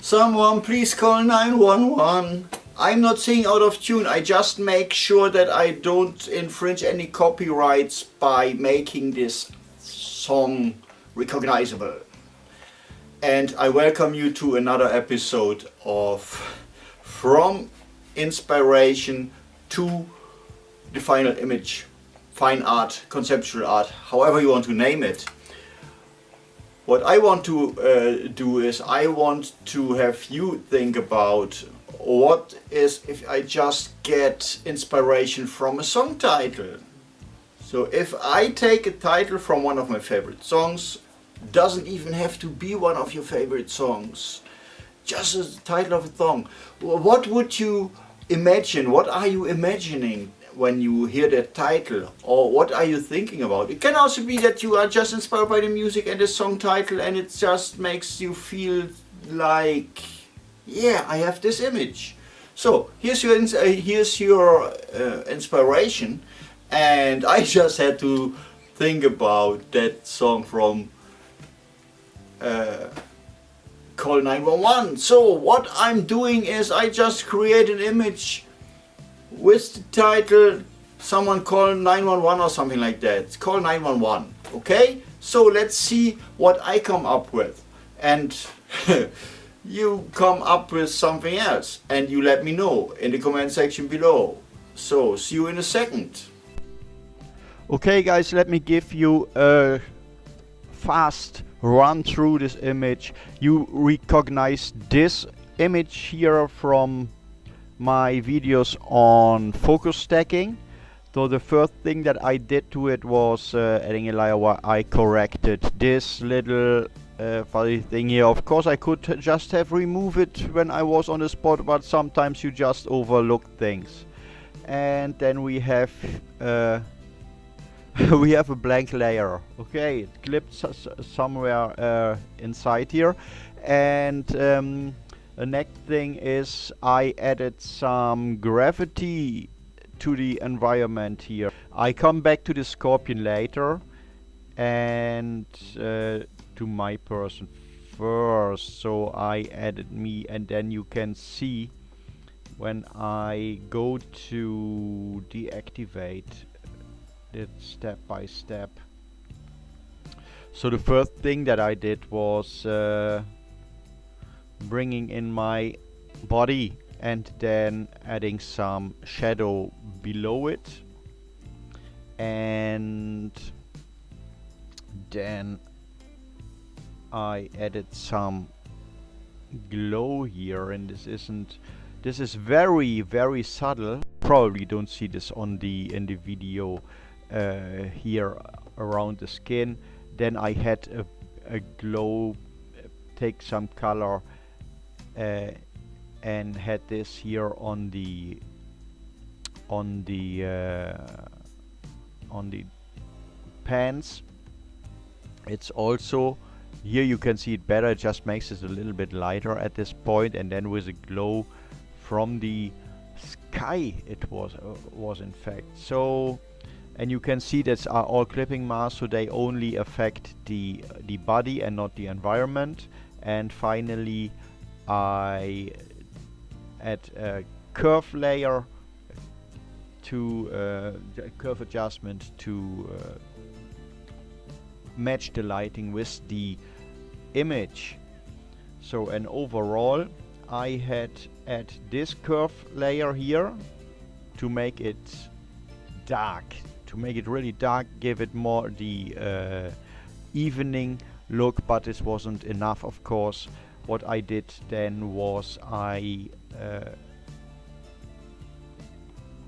Someone please call 911. I'm not singing out of tune. I just make sure that I don't infringe any copyrights by making this song recognizable. And I welcome you to another episode of From Inspiration to the Final Image, Fine Art, Conceptual Art, however you want to name it. What I want to do is I want to have you think about what is if I just get inspiration from a song title. So if I take a title from one of my favorite songs, doesn't even have to be one of your favorite songs, just the title of a song. What would you imagine? What are you imagining when you hear that title, or what are you thinking about? It can also be that you are just inspired by the music and the song title, and it just makes you feel like, yeah, I have this image. So here's your inspiration, and I just had to think about that song from Call 911. So what I'm doing is I just create an image with the title Someone Call 911 or something like that. Call 911. Okay? So let's see what I come up with. And you come up with something else. And you let me know in the comment section below. So see you in a second. Okay guys, let me give you a fast run through this image. You recognize this image here from my videos on focus stacking. So the first thing that I did to it was adding a layer where I corrected this little funny thing here. Of course I could just have removed it when I was on the spot, but sometimes you just overlook things. And then we have we have a blank layer. Okay, it clipped somewhere inside here. And the next thing is I added some gravity to the environment here. I come back to the scorpion later and to my person first. So I added me, and then you can see when I go to deactivate it step by step. So the first thing that I did was bringing in my body and then adding some shadow below it, and then I added some glow here, and this is very subtle. Probably don't see this on in the video here around the skin. Then I had a glow, take some color and had this here on the pants. It's also here you can see it better. It just makes it a little bit lighter at this point, and then with a glow from the sky it was in fact. So, and you can see that's all clipping masks, so they only affect the body and not the environment. And finally I add a curve layer to curve adjustment to match the lighting with the image. So, and overall I had add this curve layer here to make it dark, to make it really dark, give it more the evening look, but this wasn't enough, of course. What I did then was I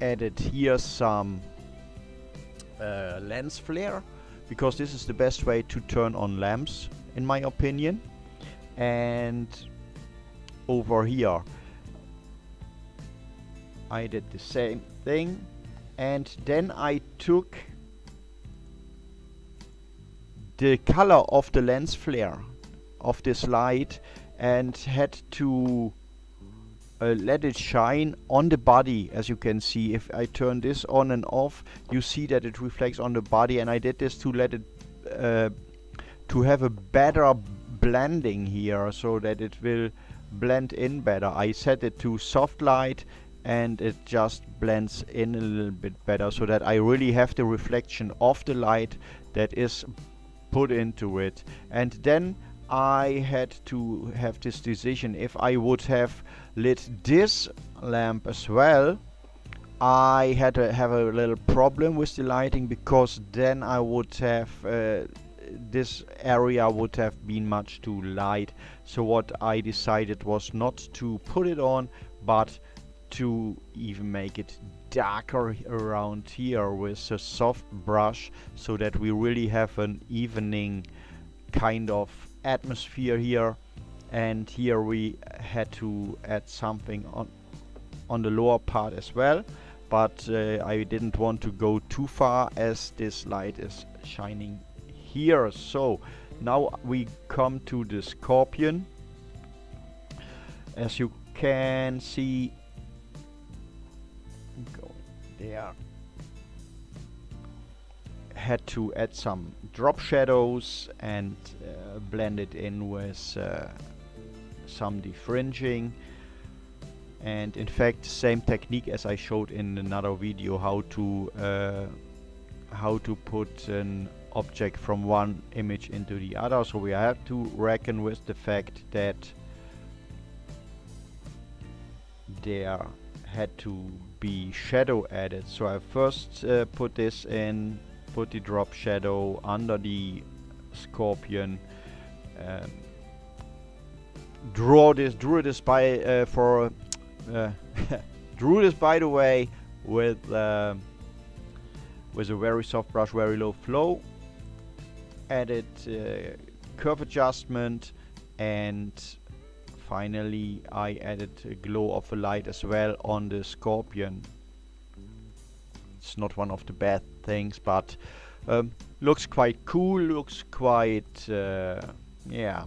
added here some lens flare, because this is the best way to turn on lamps in my opinion. And over here I did the same thing, and then I took the color of the lens flare of this light and had to let it shine on the body. As you can see, if I turn this on and off, you see that it reflects on the body, and I did this to let it to have a better blending here, so that it will blend in better. I set it to soft light and it just blends in a little bit better, so that I really have the reflection of the light that is put into it. And then I had to have this decision. If I would have lit this lamp as well, I had to have a little problem with the lighting, because then I would have this area would have been much too light. So what I decided was not to put it on, but to even make it darker around here with a soft brush, so that we really have an evening kind of atmosphere here. And here we had to add something on the lower part as well, but I didn't want to go too far, as this light is shining here. So now we come to the scorpion. As you can see, go there, had to add some drop shadows and blend it in with some defringing. And in fact, same technique as I showed in another video, how to put an object from one image into the other. So we have to reckon with the fact that there had to be shadow added. So I first put this in, put the drop shadow under the scorpion, drew this by drew this, by the way, with a very soft brush, very low flow. Added curve adjustment, and finally I added a glow of a light as well on the scorpion. It's not one of the bad things, but looks quite cool, looks quite yeah,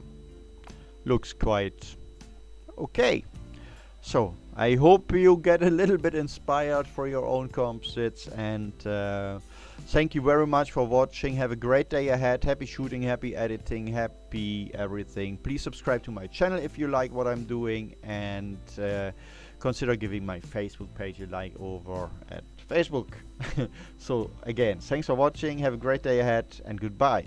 looks quite okay. So I hope you get a little bit inspired for your own composites, and thank you very much for watching. Have a great day ahead. Happy shooting, happy editing, happy everything. Please subscribe to my channel if you like what I'm doing, and consider giving my Facebook page a like over at Facebook. So again, thanks for watching. Have a great day ahead, and goodbye.